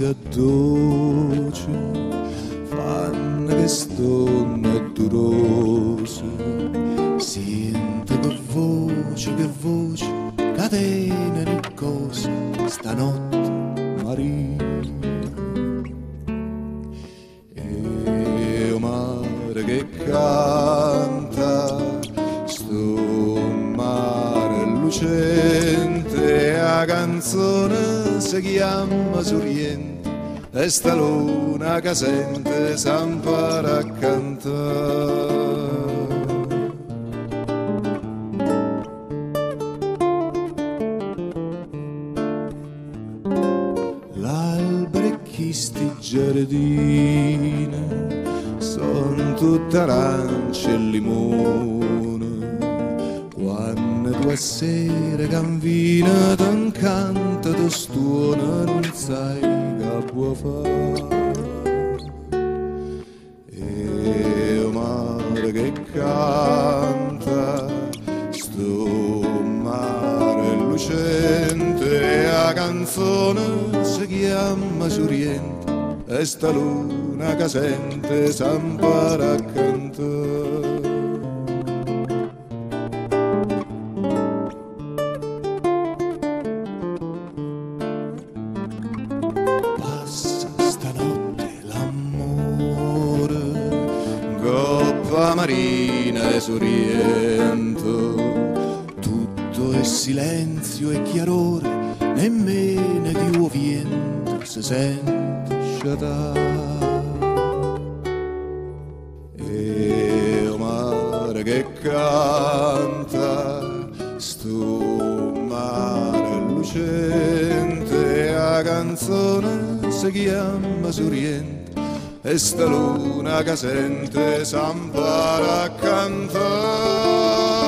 musica dolce, fanno che stonno doloroso. Sento che voce, catena di cose, stanotte Maria. E o mare che canta, sto mare lucente, la canzone si chiama Sorriente, e sta luna che sente s'ampara a cantare. L'albero e chisti giardini son tutte arance e limone, quando tu a sera cammina t'incanta, ti stuona, non sai che può fare. E o mare che canta, sto mare lucente, la canzone si chiama Sorriente, e sta luna che sente s'ampara a cantare. Passa stanotte l'amore, coppa marina e Sorrento, tutto è silenzio e chiarore, nemmeno più vento si sente sciatare. E o mare che canta, sto mare lucente, la canzone si chiama Sorriente, e sta luna che sente s'ampara a cantare.